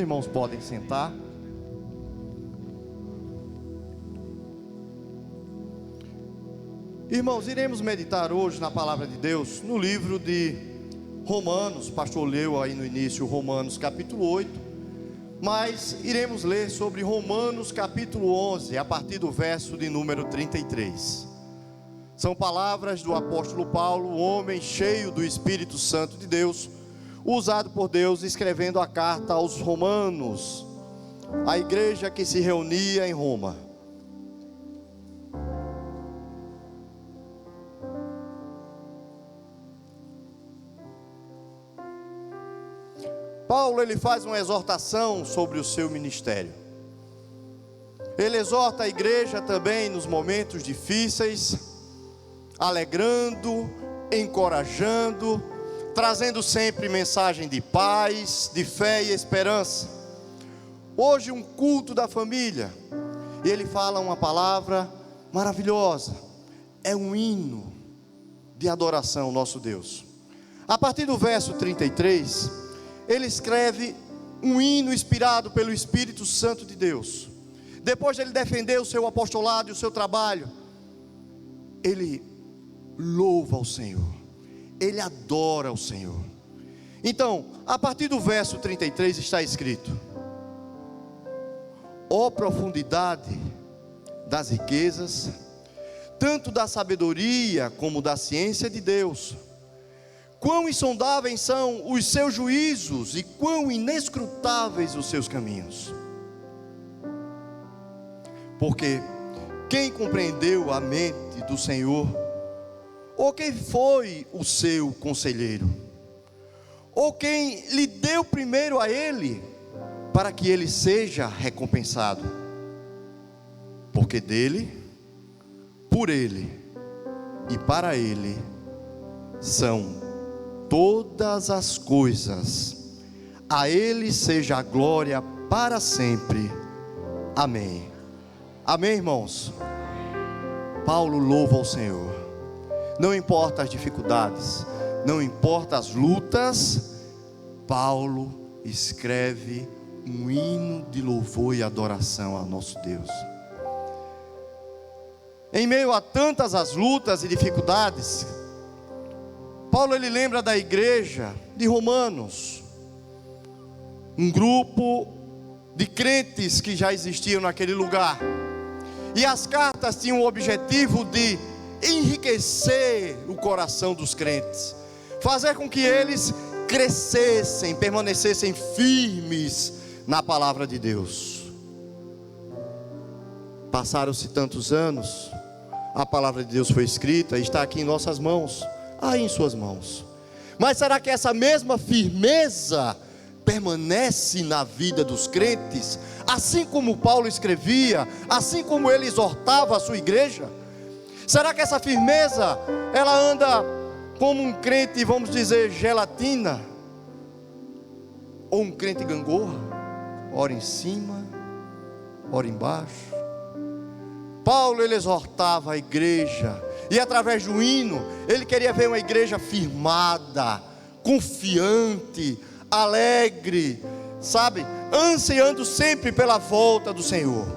irmãos podem sentar. Irmãos, iremos meditar hoje na palavra de Deus, no livro de Romanos. O pastor leu aí no início Romanos capítulo 8, mas iremos ler sobre Romanos capítulo 11, a partir do verso de número 33. São palavras do apóstolo Paulo, homem cheio do Espírito Santo de Deus, usado por Deus, escrevendo a carta aos romanos, a igreja que se reunia em Roma. Paulo, ele faz uma exortação sobre o seu ministério. Ele exorta a igreja também nos momentos difíceis, alegrando, encorajando, trazendo sempre mensagem de paz, de fé e esperança. Hoje um culto da família, e ele fala uma palavra maravilhosa, é um hino de adoração ao nosso Deus. A partir do verso 33, ele escreve um hino inspirado pelo Espírito Santo de Deus. Depois de ele defender o seu apostolado e o seu trabalho, ele louva ao Senhor, ele adora o Senhor. Então, a partir do verso 33 está escrito: ó profundidade das riquezas, tanto da sabedoria como da ciência de Deus, quão insondáveis são os seus juízos e quão inescrutáveis os seus caminhos. Porque quem compreendeu a mente do Senhor? Ou quem foi o seu conselheiro? Ou quem lhe deu primeiro a ele, para que ele seja recompensado? Porque dele, por ele e para ele são todas as coisas. A ele seja a glória para sempre. Amém. Amém, irmãos? Paulo louva ao Senhor. Não importa as dificuldades, não importa as lutas, Paulo escreve um hino de louvor e adoração ao nosso Deus. Em meio a tantas as lutas e dificuldades, Paulo, ele lembra da igreja de Romanos, um grupo de crentes que já existiam naquele lugar, e as cartas tinham o objetivo de enriquecer o coração dos crentes, fazer com que eles crescessem, permanecessem firmes na palavra de Deus. Passaram-se tantos anos, a palavra de Deus foi escrita e está aqui em nossas mãos, aí em suas mãos. Mas será que essa mesma firmeza permanece na vida dos crentes, assim como Paulo escrevia, assim como ele exortava a sua igreja? Será que essa firmeza, ela anda como um crente, vamos dizer, gelatina? Ou um crente gangorra? Ora em cima, ora embaixo. Paulo, ele exortava a igreja, e através do hino, ele queria ver uma igreja firmada, confiante, alegre, sabe, ansiando sempre pela volta do Senhor.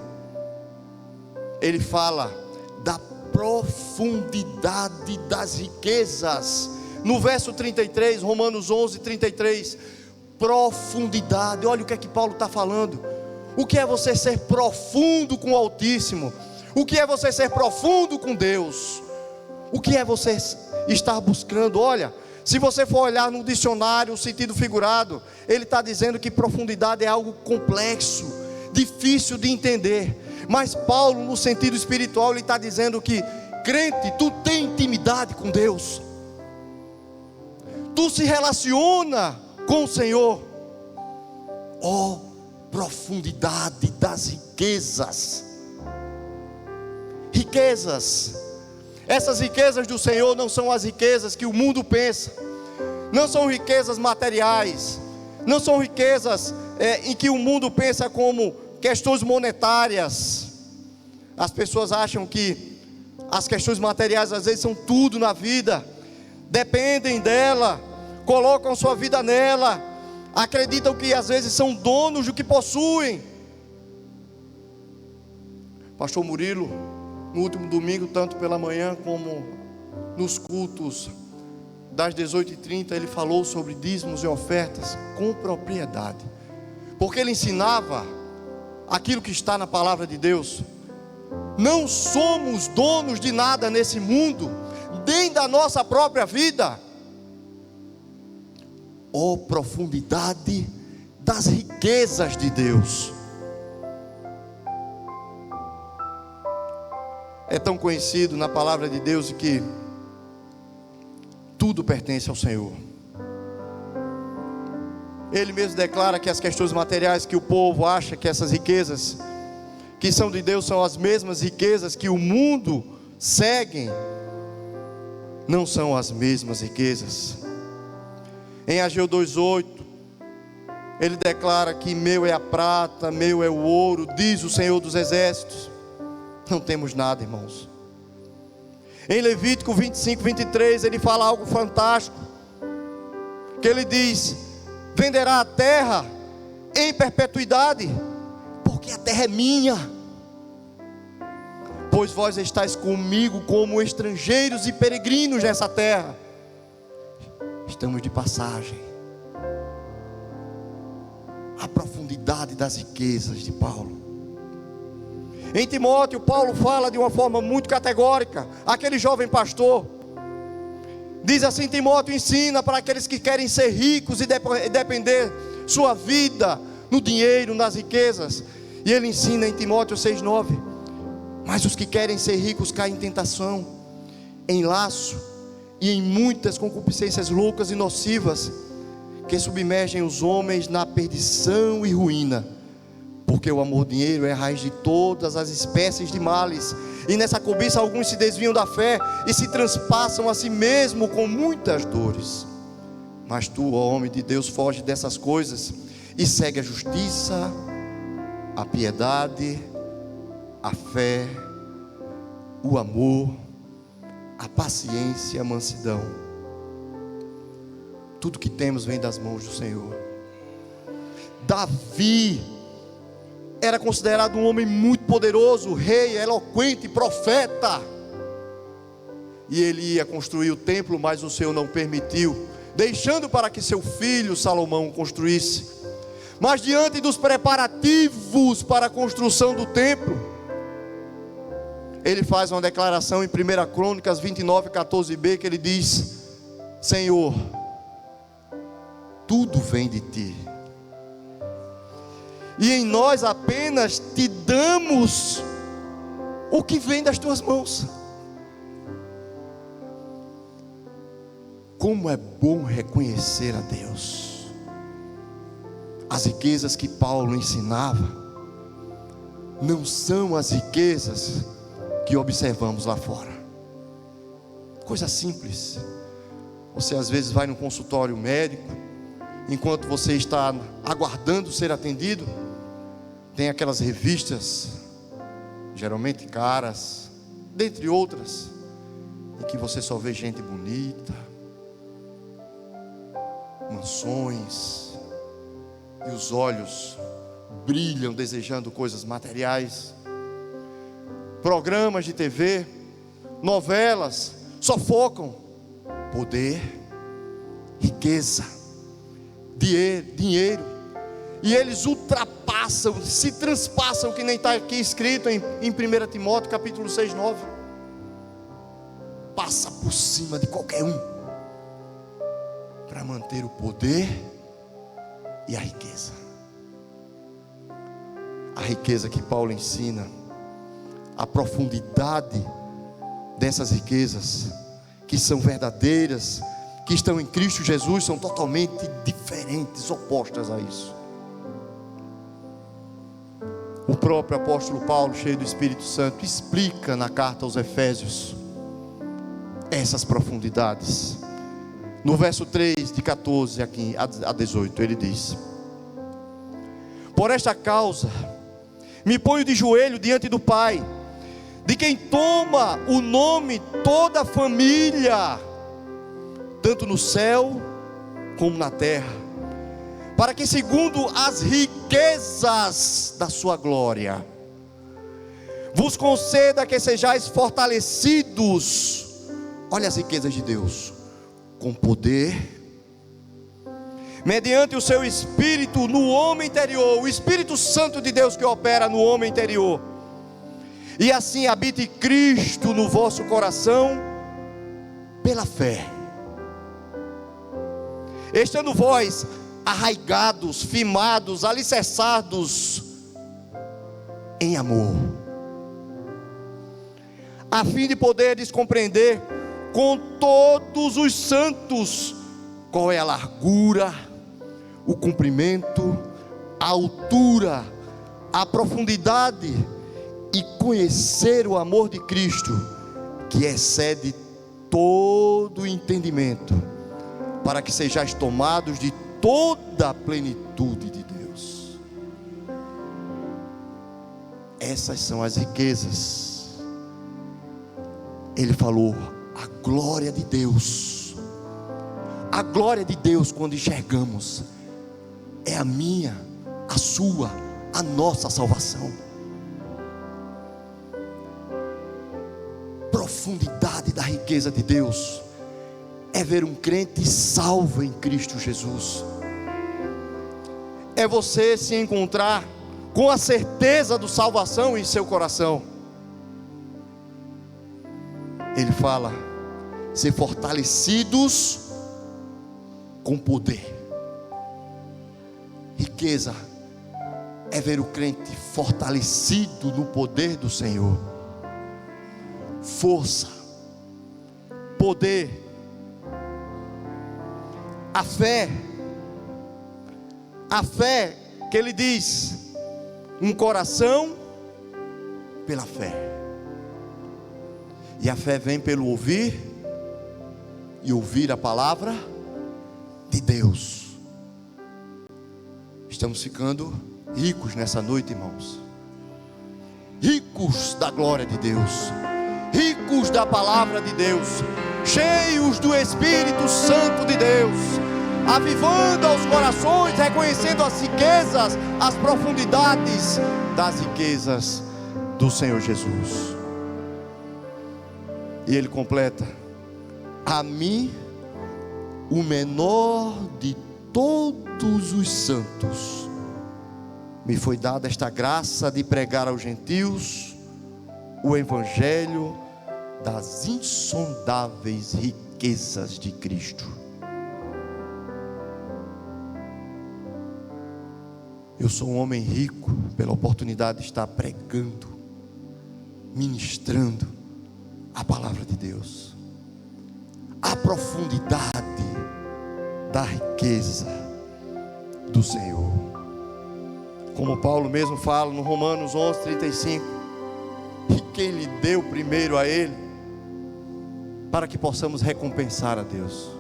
Ele fala da profundidade das riquezas, no verso 33, Romanos 11, 33, profundidade. Olha o que é que Paulo está falando. O que é você ser profundo com o Altíssimo? O que é você ser profundo com Deus? O que é você estar buscando? Olha, se você for olhar no dicionário, o sentido figurado, ele está dizendo que profundidade é algo complexo, difícil de entender. Mas Paulo, no sentido espiritual, ele está dizendo que, crente, tu tem intimidade com Deus, tu se relaciona com o Senhor. Ó, profundidade das riquezas. Riquezas, essas riquezas do Senhor não são as riquezas que o mundo pensa, não são riquezas materiais, não são riquezas em que o mundo pensa como questões monetárias. As pessoas acham que as questões materiais às vezes são tudo na vida, dependem dela, colocam sua vida nela, acreditam que às vezes são donos do que possuem. Pastor Murilo, no último domingo, tanto pela manhã como nos cultos das 18h30, ele falou sobre dízimos e ofertas com propriedade, porque ele ensinava aquilo que está na palavra de Deus. Não somos donos de nada nesse mundo, nem da nossa própria vida. Oh, profundidade das riquezas de Deus! É tão conhecido na palavra de Deus que tudo pertence ao Senhor. Ele mesmo declara que as questões materiais que o povo acha que essas riquezas que são de Deus são as mesmas riquezas que o mundo segue, não são as mesmas riquezas. Em Ageu 2:8, ele declara que meu é a prata, meu é o ouro, diz o Senhor dos Exércitos. Não temos nada, irmãos. Em Levítico 25:23, ele fala algo fantástico, que ele diz: venderá a terra em perpetuidade, porque a terra é minha. Pois vós estáis comigo como estrangeiros e peregrinos nessa terra. Estamos de passagem. A profundidade das riquezas de Paulo. Em Timóteo, Paulo fala de uma forma muito categórica. Aquele jovem pastor diz assim: Timóteo, ensina para aqueles que querem ser ricos e depender sua vida no dinheiro, nas riquezas. E ele ensina em Timóteo 6:9: mas os que querem ser ricos caem em tentação, em laço e em muitas concupiscências loucas e nocivas, que submergem os homens na perdição e ruína. Porque o amor ao dinheiro é a raiz de todas as espécies de males, e nessa cobiça alguns se desviam da fé e se transpassam a si mesmo com muitas dores. Mas tu, ó homem de Deus, foge dessas coisas e segue a justiça, a piedade, a fé, o amor, a paciência e a mansidão. Tudo que temos vem das mãos do Senhor. Davi era considerado um homem muito poderoso, rei, eloquente, profeta. E ele ia construir o templo, mas o Senhor não permitiu, deixando para que seu filho Salomão construísse. Mas diante dos preparativos para a construção do templo, ele faz uma declaração em 1 Crônicas 29:14b, que ele diz: Senhor, tudo vem de ti, e em nós apenas te damos o que vem das tuas mãos. Como é bom reconhecer a Deus. As riquezas que Paulo ensinava não são as riquezas que observamos lá fora. Coisa simples. Você às vezes vai no consultório médico, enquanto você está aguardando ser atendido, tem aquelas revistas, geralmente caras, dentre outras, em que você só vê gente bonita, mansões, e os olhos brilham desejando coisas materiais. Programas de TV, novelas, só focam poder, riqueza, dinheiro. E eles ultrapassam, se transpassam, que nem está aqui escrito em 1 Timóteo capítulo 6:9. Passa por cima de qualquer um para manter o poder e a riqueza. A riqueza que Paulo ensina, a profundidade dessas riquezas, que são verdadeiras, que estão em Cristo Jesus, são totalmente diferentes, opostas a isso. O próprio apóstolo Paulo, cheio do Espírito Santo, explica na carta aos Efésios essas profundidades. No verso 3, de 14 aqui a 18, ele diz: por esta causa me ponho de joelho diante do Pai, de quem toma o nome toda a família, tanto no céu como na terra, para que segundo as riquezas da sua glória, vos conceda que sejais fortalecidos, olha as riquezas de Deus, com poder, mediante o seu Espírito no homem interior, o Espírito Santo de Deus que opera no homem interior, e assim habite Cristo no vosso coração, pela fé, estando vós arraigados, firmados, alicerçados em amor, a fim de poderes compreender com todos os santos qual é a largura, o comprimento, a altura, a profundidade, e conhecer o amor de Cristo, que excede todo o entendimento, para que sejais tomados de toda a plenitude de Deus. Essas são as riquezas. Ele falou, a glória de Deus. A glória de Deus, quando enxergamos, é a minha, a sua, a nossa salvação. Profundidade da riqueza de Deus é ver um crente salvo em Cristo Jesus. É você se encontrar com a certeza da salvação em seu coração. Ele fala, ser fortalecidos com poder. Riqueza é ver o crente fortalecido no poder do Senhor. Força, poder, a fé que ele diz, um coração pela fé, e a fé vem pelo ouvir, e ouvir a palavra de Deus. Estamos ficando ricos nessa noite, irmãos, ricos da glória de Deus, ricos da palavra de Deus, cheios do Espírito Santo de Deus, avivando aos corações, reconhecendo as riquezas, as profundidades das riquezas do Senhor Jesus. E ele completa, a mim, o menor de todos os santos, me foi dada esta graça de pregar aos gentios o evangelho das insondáveis riquezas de Cristo. Eu sou um homem rico pela oportunidade de estar pregando, ministrando a palavra de Deus, a profundidade da riqueza do Senhor. Como Paulo mesmo fala no Romanos 11:35, e quem lhe deu primeiro a Ele, para que possamos recompensar a Deus.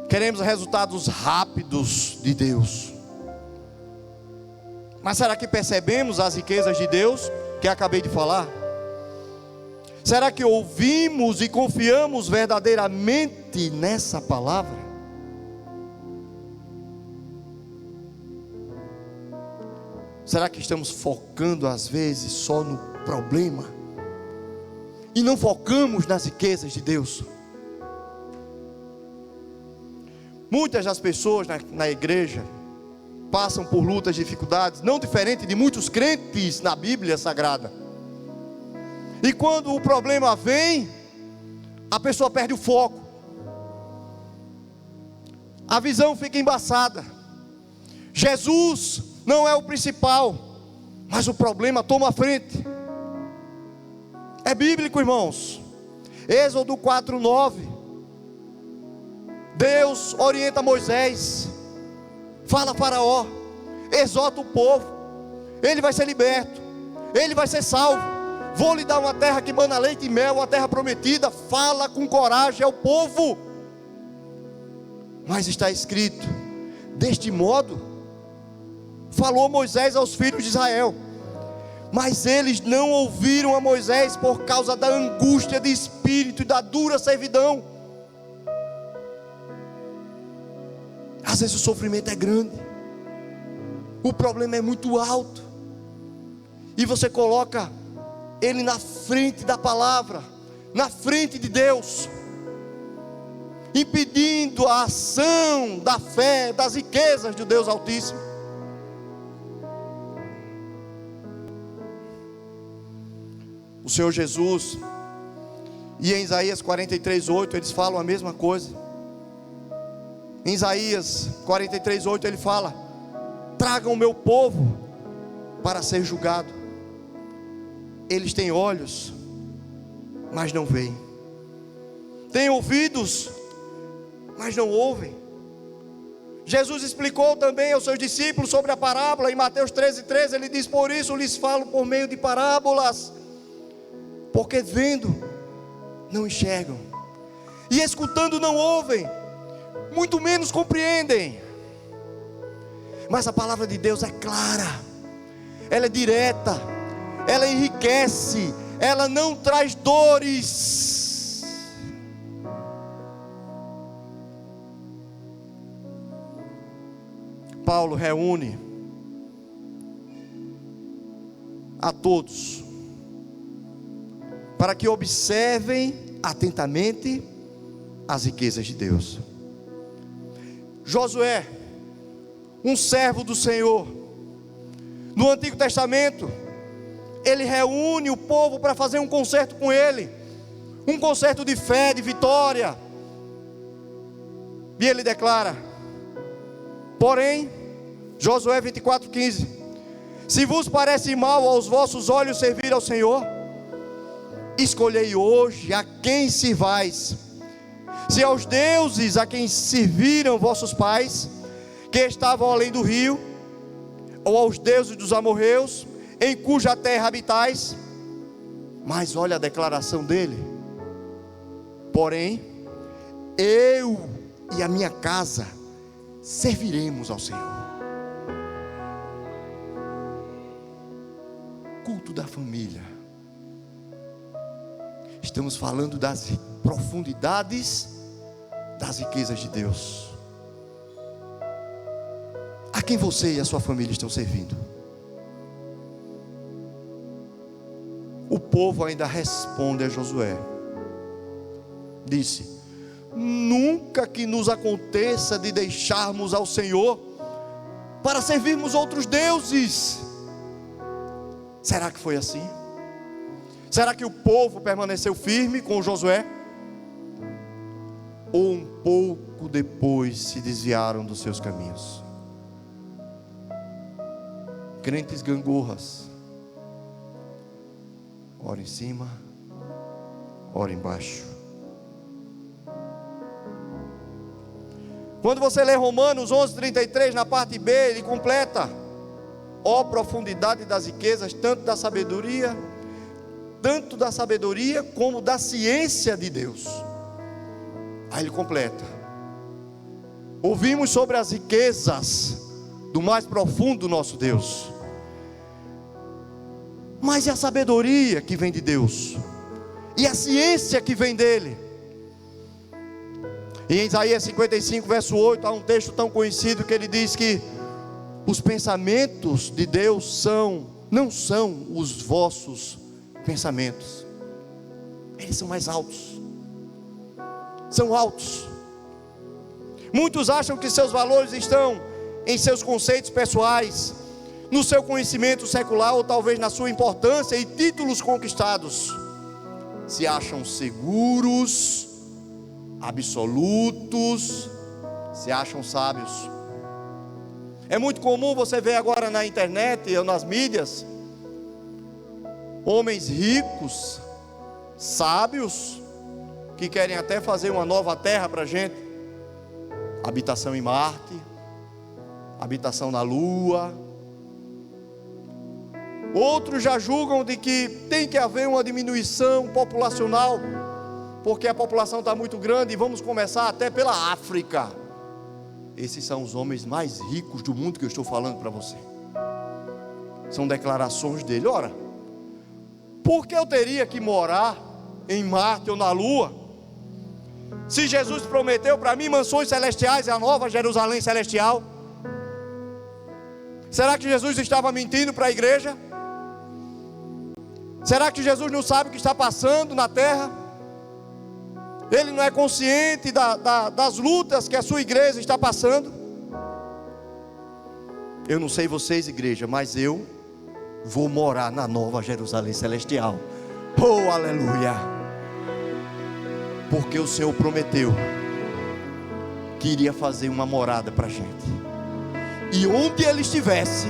Queremos resultados rápidos de Deus, mas será que percebemos as riquezas de Deus que acabei de falar? Será que ouvimos e confiamos verdadeiramente nessa palavra? Será que estamos focando às vezes só no problema e não focamos nas riquezas de Deus? Muitas das pessoas na igreja passam por lutas, dificuldades, não diferente de muitos crentes na Bíblia Sagrada. E quando o problema vem, a pessoa perde o foco, a visão fica embaçada. Jesus não é o principal, mas o problema toma a frente. É bíblico, irmãos. Êxodo 4:9. Deus orienta Moisés, fala a Faraó, exorta o povo, ele vai ser liberto, ele vai ser salvo. Vou lhe dar uma terra que mana leite e mel, uma terra prometida. Fala com coragem ao povo. Mas está escrito, deste modo falou Moisés aos filhos de Israel, mas eles não ouviram a Moisés por causa da angústia de espírito e da dura servidão. Às vezes o sofrimento é grande, o problema é muito alto, e você coloca ele na frente da palavra, na frente de Deus, impedindo a ação da fé, das riquezas de Deus Altíssimo. O Senhor Jesus, e em Isaías 43:8 eles falam a mesma coisa. Em Isaías 43:8 ele fala: tragam o meu povo para ser julgado. Eles têm olhos, mas não veem, têm ouvidos, mas não ouvem. Jesus explicou também aos seus discípulos sobre a parábola. Em Mateus 13:13 ele diz: por isso lhes falo por meio de parábolas, porque vendo não enxergam, e escutando não ouvem, muito menos compreendem. Mas a palavra de Deus é clara, ela é direta, ela enriquece, ela não traz dores. Paulo reúne a todos para que observem atentamente as riquezas de Deus. Josué, um servo do Senhor, no Antigo Testamento, ele reúne o povo para fazer um concerto com ele, um concerto de fé, de vitória, e ele declara: porém, Josué 24:15, se vos parece mal aos vossos olhos servir ao Senhor, escolhei hoje a quem sirvais, se aos deuses a quem serviram vossos pais, que estavam além do rio, ou aos deuses dos amorreus, em cuja terra habitais. Mas olha a declaração dele: porém, eu e a minha casa serviremos ao Senhor. Culto da família. Estamos falando das profundidades das riquezas de Deus. A quem você e a sua família estão servindo? O povo ainda responde a Josué. Disse: nunca que nos aconteça de deixarmos ao Senhor para servirmos outros deuses. Será que foi assim? Será que o povo permaneceu firme com Josué? Ou um pouco depois se desviaram dos seus caminhos? Crentes gangorras, ora em cima, ora embaixo. Quando você lê Romanos 11:33, na parte B, ele completa: ó profundidade das riquezas, tanto da sabedoria como da ciência de Deus. Aí ele completa: ouvimos sobre as riquezas do mais profundo do nosso Deus, mas e a sabedoria que vem de Deus? E a ciência que vem dele? E em Isaías 55:8 há um texto tão conhecido que ele diz que os pensamentos de Deus não são os vossos pensamentos. Eles são mais altos. São altos. Muitos acham que seus valores estão em seus conceitos pessoais, no seu conhecimento secular, ou talvez na sua importância e títulos conquistados. Se acham seguros, absolutos, se acham sábios. É muito comum você ver agora na internet ou nas mídias homens ricos, sábios, que querem até fazer uma nova terra para a gente, habitação em Marte, habitação na Lua. Outros já julgam de que tem que haver uma diminuição populacional, porque a população está muito grande, e vamos começar até pela África. Esses são os homens mais ricos do mundo que eu estou falando para você. São declarações dele. Ora, por que eu teria que morar em Marte ou na Lua, Se Jesus prometeu para mim mansões celestiais, é a nova Jerusalém celestial. Será que Jesus estava mentindo para a igreja? Será que Jesus não sabe o que está passando na terra? Ele não é consciente das lutas que a sua igreja está passando? Eu não sei vocês, igreja, mas eu vou morar na nova Jerusalém celestial. Oh, aleluia! Porque o Senhor prometeu que iria fazer uma morada para a gente. E onde Ele estivesse,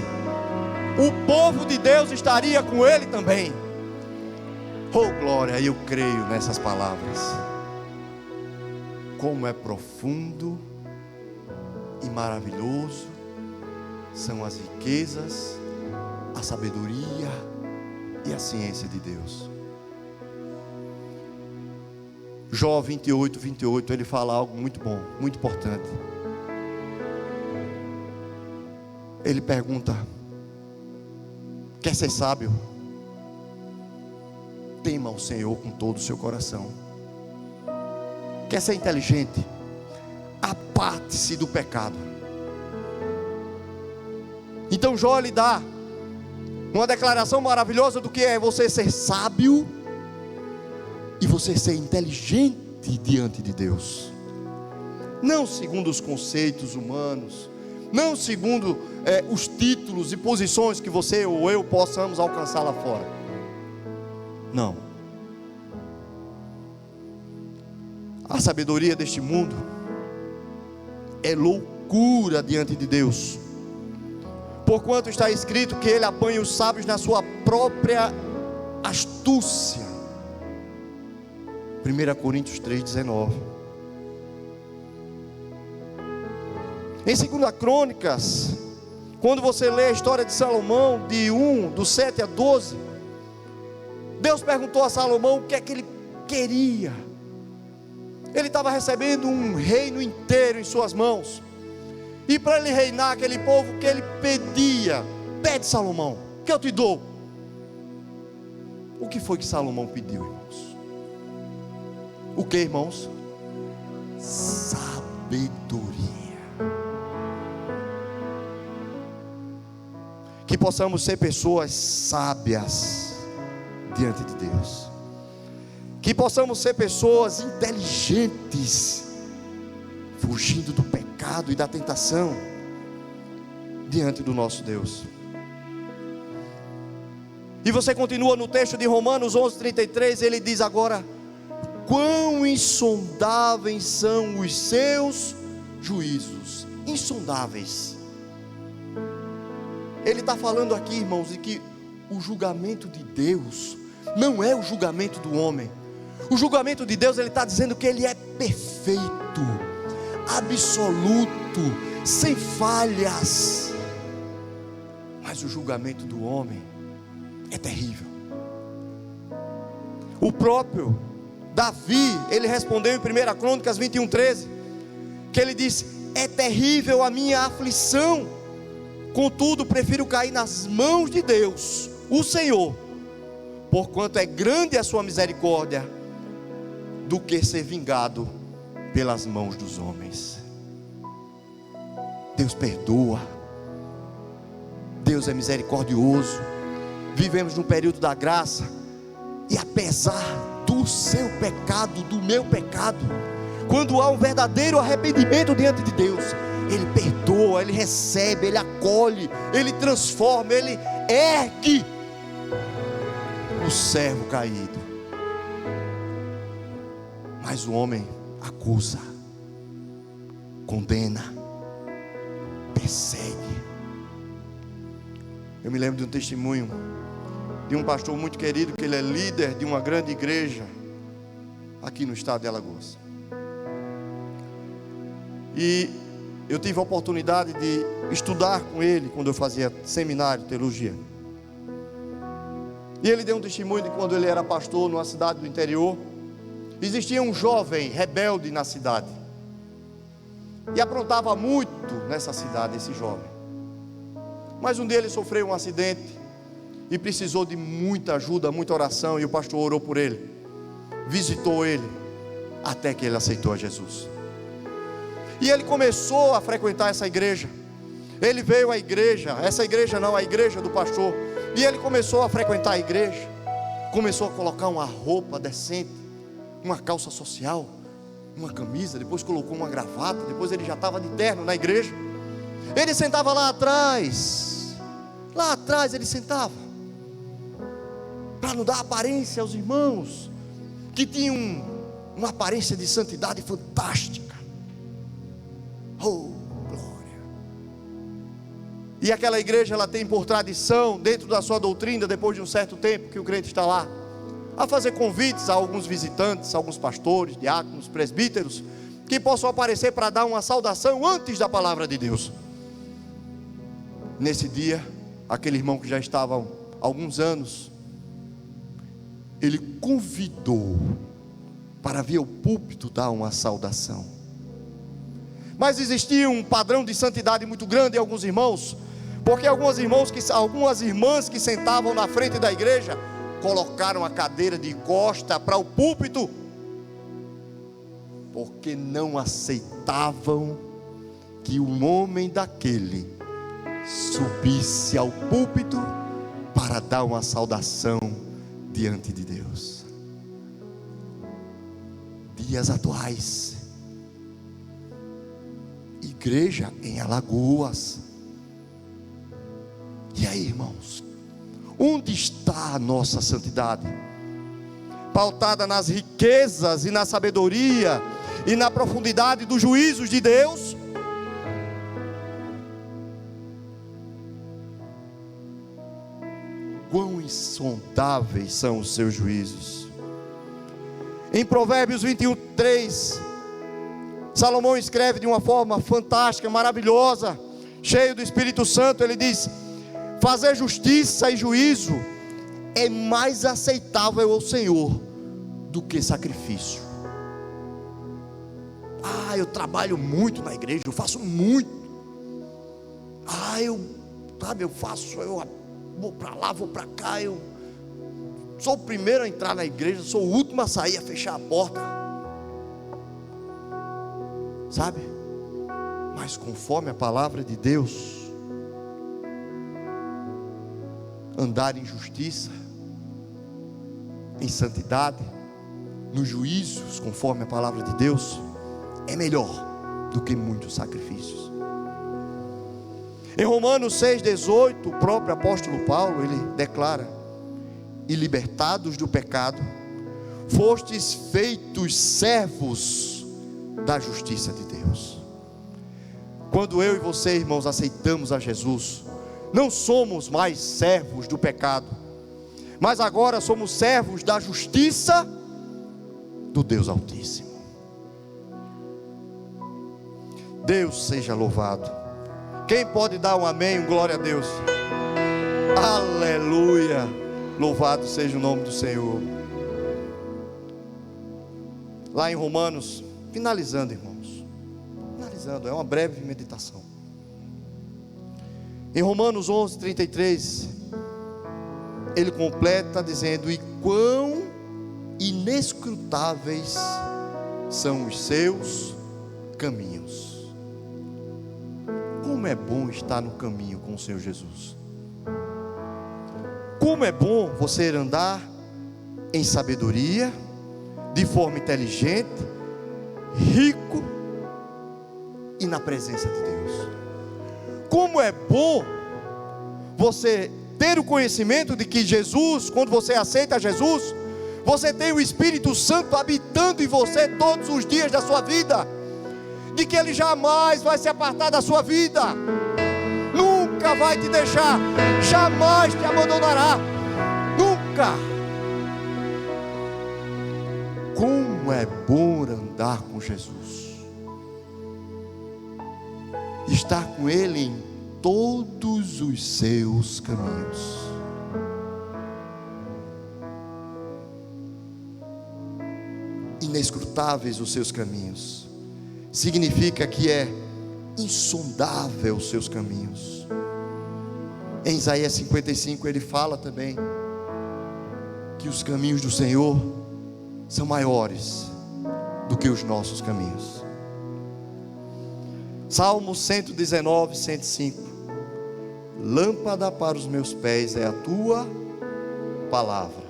o povo de Deus estaria com Ele também. Oh, glória, eu creio nessas palavras. Como é profundo e maravilhoso são as riquezas, a sabedoria e a ciência de Deus. Jó 28, ele fala algo muito bom, muito importante. Ele pergunta: quer ser sábio? Tema o Senhor com todo o seu coração. Quer ser inteligente? Aparte-se do pecado. Então Jó lhe dá uma declaração maravilhosa do que é você ser sábio e você ser inteligente diante de Deus. Não segundo os conceitos humanos, não segundo os títulos e posições que você ou eu possamos alcançar lá fora. Não. A sabedoria deste mundo é loucura diante de Deus, porquanto está escrito que Ele apanha os sábios na sua própria astúcia. 1 Coríntios 3,19. Em 2 Crônicas, quando você lê a história de Salomão, do 7 a 12, Deus perguntou a Salomão o que é que ele queria. Ele estava recebendo um reino inteiro em suas mãos, e para ele reinar aquele povo, o que ele pedia? Pede, Salomão, que eu te dou. O que foi que Salomão pediu, irmãos? O que, irmãos? Sabedoria. Que possamos ser pessoas sábias diante de Deus. Que possamos ser pessoas inteligentes, fugindo do pecado e da tentação diante do nosso Deus. E você continua no texto de Romanos 11:33, ele diz agora: quão insondáveis são os seus juízos. Insondáveis. Ele está falando aqui, irmãos, de que o julgamento de Deus não é o julgamento do homem. O julgamento de Deus, ele está dizendo que Ele é perfeito, absoluto, sem falhas. Mas o julgamento do homem é terrível. O próprio Davi, ele respondeu em 1 Crônicas 21:13, que ele disse: é terrível a minha aflição, contudo prefiro cair nas mãos de Deus, o Senhor, porquanto é grande a sua misericórdia, do que ser vingado pelas mãos dos homens. Deus perdoa, Deus é misericordioso. Vivemos num período da graça, e apesar do seu pecado, do meu pecado, quando há um verdadeiro arrependimento diante de Deus, Ele perdoa, Ele recebe, Ele acolhe, Ele transforma, Ele ergue o servo caído. Mas o homem acusa, condena, persegue. Eu me lembro de um testemunho de um pastor muito querido, que ele é líder de uma grande igreja aqui no estado de Alagoas. E eu tive a oportunidade de estudar com ele quando eu fazia seminário de teologia. E ele deu um testemunho de quando ele era pastor numa cidade do interior. Existia um jovem rebelde na cidade, e aprontava muito nessa cidade, esse jovem. Mas um dia ele sofreu um acidente e precisou de muita ajuda, muita oração, e o pastor orou por ele, visitou ele, até que ele aceitou a Jesus. E ele começou a frequentar essa igreja. Ele veio à igreja, essa igreja não, a igreja do pastor. E ele começou a frequentar a igreja. Começou a colocar uma roupa decente, uma calça social, uma camisa. Depois colocou uma gravata. Depois ele já estava de terno na igreja. Ele sentava lá atrás. Lá atrás ele sentava, para não dar aparência aos irmãos, que tinham uma aparência de santidade fantástica. Oh, glória! E aquela igreja, ela tem por tradição, dentro da sua doutrina, depois de um certo tempo que o crente está lá, a fazer convites a alguns visitantes, alguns pastores, diáconos, presbíteros, que possam aparecer para dar uma saudação antes da palavra de Deus. Nesse dia, aquele irmão que já estava há alguns anos, ele convidou para vir ao púlpito dar uma saudação. Mas existia um padrão de santidade muito grande em alguns irmãos, porque algumas irmãs que sentavam na frente da igreja colocaram a cadeira de costa para o púlpito, porque não aceitavam que um homem daquele subisse ao púlpito para dar uma saudação diante de Deus. Dias atuais, igreja em Alagoas. E aí, irmãos, onde está a nossa santidade? Pautada nas riquezas e na sabedoria e na profundidade dos juízos de Deus? Quão insondáveis são os seus juízos. Em Provérbios 21:3, Salomão escreve de uma forma fantástica, maravilhosa, cheio do Espírito Santo. Ele diz: fazer justiça e juízo é mais aceitável ao Senhor do que sacrifício. Eu trabalho muito na igreja, eu faço muito. Eu vou para lá, vou para cá, eu sou o primeiro a entrar na igreja, sou o último a sair, a fechar a porta, sabe? Mas conforme a palavra de Deus, andar em justiça, em santidade, nos juízos, conforme a palavra de Deus, é melhor do que muitos sacrifícios. Em Romanos 6,18, o próprio apóstolo Paulo, ele declara: e libertados do pecado, fostes feitos servos da justiça de Deus. Quando eu e você, irmãos, aceitamos a Jesus, não somos mais servos do pecado, mas agora somos servos da justiça do Deus Altíssimo. Deus seja louvado. Quem pode dar um amém, um glória a Deus? Aleluia, louvado seja o nome do Senhor. Lá em Romanos, finalizando, irmãos, é uma breve meditação. Em Romanos 11:33, ele completa dizendo: e quão inescrutáveis são os seus caminhos. Como é bom estar no caminho com o Senhor Jesus. Como é bom você andar em sabedoria, de forma inteligente, rico e na presença de Deus. Como é bom você ter o conhecimento de que Jesus, quando você aceita Jesus, você tem o Espírito Santo habitando em você todos os dias da sua vida, de que Ele jamais vai se apartar da sua vida, nunca vai te deixar, jamais te abandonará, nunca. Como é bom andar com Jesus, estar com Ele em todos os seus caminhos. Inescrutáveis os seus caminhos significa que é insondável os seus caminhos. Em Isaías 55 ele fala também que os caminhos do Senhor são maiores do que os nossos caminhos. Salmo 119, 105. Lâmpada para os meus pés é a tua palavra,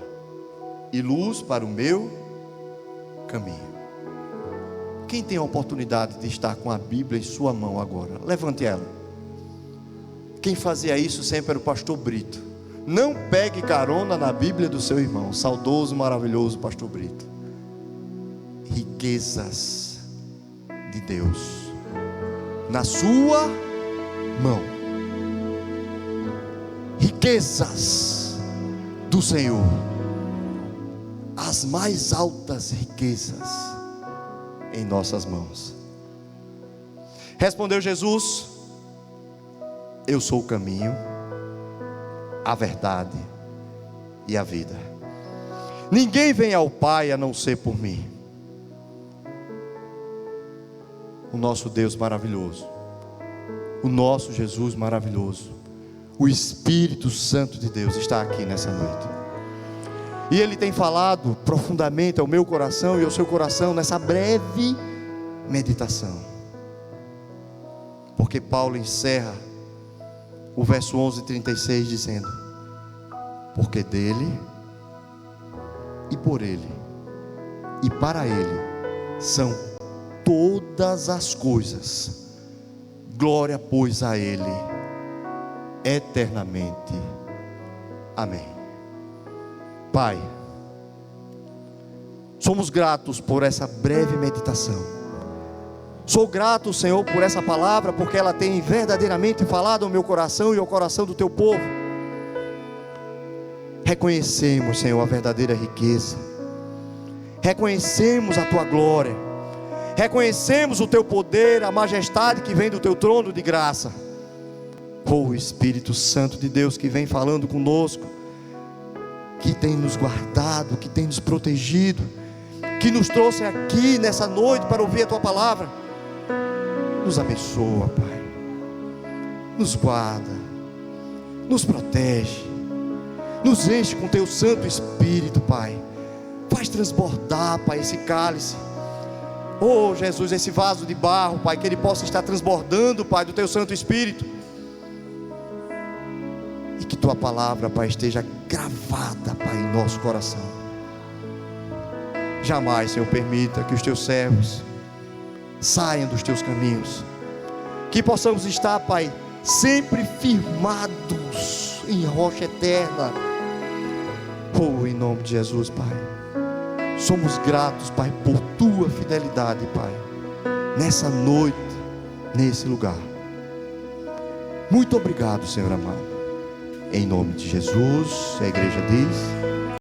e luz para o meu caminho. Quem tem a oportunidade de estar com a Bíblia em sua mão agora, levante ela. Quem fazia isso sempre era o pastor Brito. Não pegue carona na Bíblia do seu irmão, saudoso, maravilhoso pastor Brito. Riquezas de Deus na sua mão. Riquezas do Senhor, as mais altas riquezas em nossas mãos. Respondeu Jesus: eu sou o caminho, a verdade e a vida. Ninguém vem ao Pai a não ser por mim. O nosso Deus maravilhoso, o nosso Jesus maravilhoso, o Espírito Santo de Deus está aqui nessa noite. E Ele tem falado profundamente ao meu coração e ao seu coração nessa breve meditação. Porque Paulo encerra o verso 11:36 dizendo: porque dele, e por ele, e para ele, são todas as coisas. Glória, pois, a ele eternamente. Amém. Pai, somos gratos por essa breve meditação. Sou grato, Senhor, por essa palavra, porque ela tem verdadeiramente falado ao meu coração e ao coração do teu povo. Reconhecemos, Senhor, a verdadeira riqueza. Reconhecemos a tua glória. Reconhecemos o teu poder, a majestade que vem do teu trono de graça. Oh, Espírito Santo de Deus, que vem falando conosco, que tem nos guardado, que tem nos protegido, que nos trouxe aqui nessa noite para ouvir a tua palavra. Nos abençoa, Pai. Nos guarda, nos protege, nos enche com teu Santo Espírito, Pai. Faz transbordar, Pai, esse cálice. Oh, Jesus, esse vaso de barro, Pai, que ele possa estar transbordando, Pai, do teu Santo Espírito. E que tua palavra, Pai, esteja gravada, Pai, em nosso coração. Jamais, Senhor, permita que os teus servos saiam dos teus caminhos. Que possamos estar, Pai, sempre firmados em rocha eterna. Oh, em nome de Jesus, Pai. Somos gratos, Pai, por tua fidelidade, Pai, nessa noite, nesse lugar. Muito obrigado, Senhor amado. Em nome de Jesus, a igreja diz...